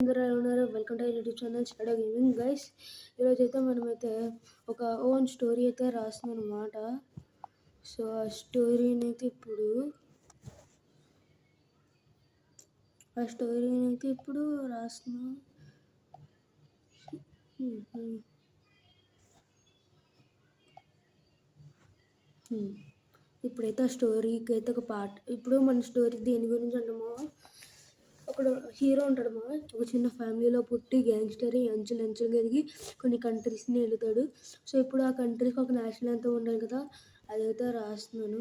అందరూ ఎలా ఉన్నారు? Welcome to YouTube channel shadow gaming guys. ఈరోజైతే మనమైతే ఒక ఓన్ స్టోరీ అయితే రాస్తున్నాం అనమాట. సో ఆ స్టోరీని అయితే ఇప్పుడు రాస్తున్నాం. ఇప్పుడైతే ఆ స్టోరీకి అయితే ఒక పార్ట్. ఇప్పుడు మన స్టోరీ దేని గురించి అంటామో, అక్కడ హీరో ఉంటాడు మా, ఒక చిన్న ఫ్యామిలీలో పుట్టి గ్యాంగ్స్టర్ అంచెలంచెలుగా ఎదిగి కొన్ని కంట్రీస్ని వెళుతాడు. సో ఇప్పుడు ఆ కంట్రీస్కి ఒక నేషనల్ అంతా ఉండాలి కదా, అదైతే రాస్తున్నాను.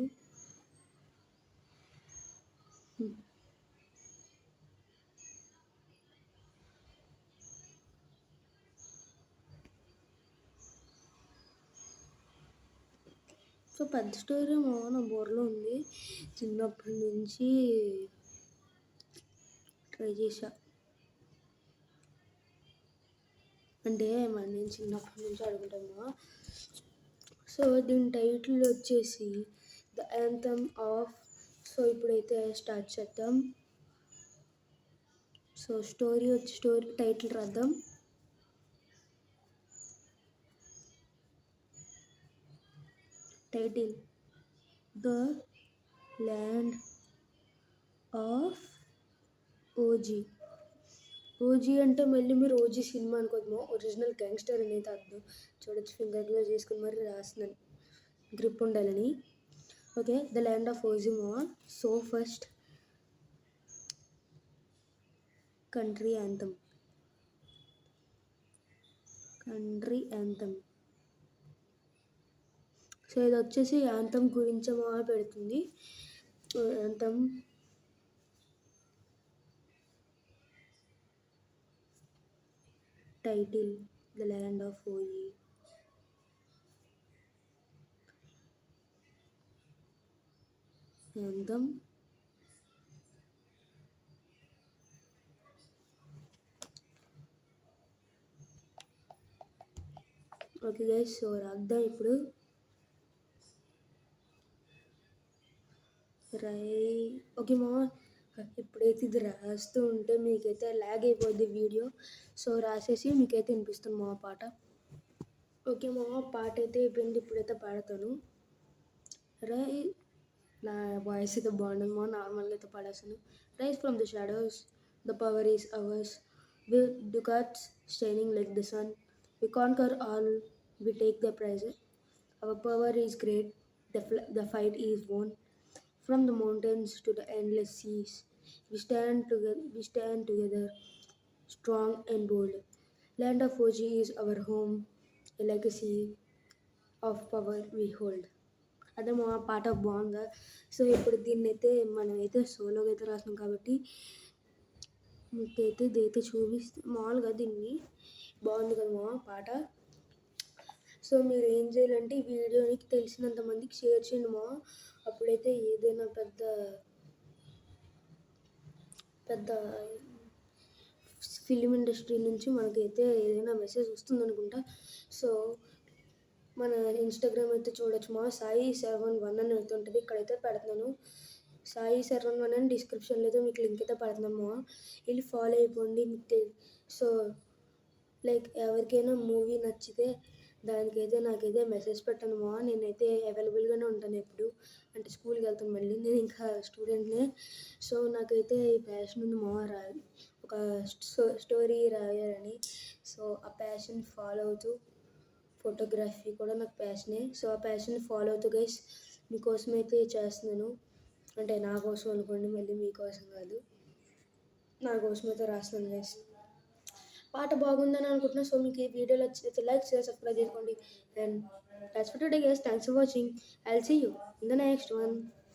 సో పెద్ద స్టోరీ నా బోర్లో ఉంది. చిన్నప్పటి నుంచి ట్రై చేశా, అంటే నేను చిన్నప్పటి నుంచి అడుగుతామా. సో దీని టైటిల్ వచ్చేసి ద యాంథమ్ ఆఫ్. సో ఇప్పుడైతే స్టార్ట్ చేద్దాం. సో స్టోరీ టైటిల్ రాద్దాం. Title the land of OG. OG అంటే మళ్ళీ మీరు ఓజీ సినిమా అనుకోద్దామో, ఒరిజినల్ గ్యాంగ్స్టర్ అనేది అర్థం. చూడొచ్చు, ఫింగర్ గ్లౌజ్ చేసుకుని మరి రాస్తున్నాను, గ్రిప్ ఉండాలని. ఓకే, ద ల్యాండ్ ఆఫ్ ఓజిమో. So first country anthem. So ఇది వచ్చేసి యాంథమ్ గురించి పెడుతుంది. Anthem title the land of ఓజీ. యాంథమ్ ఓకే గైస్, సో రాద్దాం ఇప్పుడు. ఓకే మా, ఇప్పుడైతే ఇది రాస్తూ ఉంటే మీకైతే ల్యాగ్ అయిపోద్ది వీడియో. సో రాసేసి మీకైతే వినిపిస్తుంది మా పాట. ఓకే మా, పాట అయితే అయిపోయింది. ఇప్పుడైతే పాడతాను. నా వాయిస్ అయితే బాగుండదు మా, నార్మల్గా అయితే పాడేస్తాను. Rise from the shadows, the power is ours, with ducats shining like the sun, we conquer all, we take the prize, our power is great, the fight is won. From the mountains to the endless seas, we stand together, strong and bold. Land of Fuji is our home, a legacy of power we hold. అదే మా పాట బాగుందా? So ఇప్పుడు దీన్ని అయితే మనమైతే సోలోగా అయితే రాసినాం కాబట్టి మీకైతే ఇదైతే చూపిస్తే మామూలుగా దీన్ని బాగుంది కదా మా పాట. సో మీరు ఏం చేయాలంటే ఈ వీడియోని తెలిసినంత మందికి షేర్ చేయండి మా. అప్పుడైతే ఏదైనా పెద్ద ఫిలిం ఇండస్ట్రీ నుంచి మనకైతే ఏదైనా మెసేజ్ వస్తుంది అనుకుంటా. సో మన ఇన్స్టాగ్రామ్ అయితే చూడొచ్చు మా, సాయి శర్వణ్ 1 అని అయితే ఉంటుంది. ఇక్కడైతే పెడుతున్నాను, సాయి శర్వణ్ 1 అని డిస్క్రిప్షన్లో అయితే మీకు లింక్ అయితే పెడుతున్నాము మా, వెళ్ళి ఫాలో అయిపోండి. సో లైక్ ఎవరికైనా మూవీ నచ్చితే దానికైతే నాకైతే మెసేజ్ పెట్టండి మా, నేనైతే అవైలబుల్గానే ఉంటాను ఎప్పుడు. అంటే స్కూల్కి వెళ్తాను మళ్ళీ, నేను ఇంకా స్టూడెంట్నే. సో నాకైతే ఈ ప్యాషన్ ఉంది మా, ఒక స్టోరీ రాయాలని. సో ఆ ప్యాషన్ ఫాలో అవుతూ, ఫోటోగ్రఫీ కూడా నాకు ప్యాషనే. సో ఆ ప్యాషన్ ఫాలో అవుతూ గైస్ మీకోసం అయితే చేస్తున్నాను. అంటే నా కోసం అనుకోండి, మళ్ళీ మీకోసం కాదు, నా కోసం అయితే రాస్తున్నాను గైస్. పాట బాగుందని అనుకుంటున్నాను. సో మీకు ఈ వీడియోలో వచ్చినైతే లైక్ షేర్ సబ్స్క్రైబ్ చేసుకోండి. And that's for today guys, thanks for watching. I'll see you in the next one.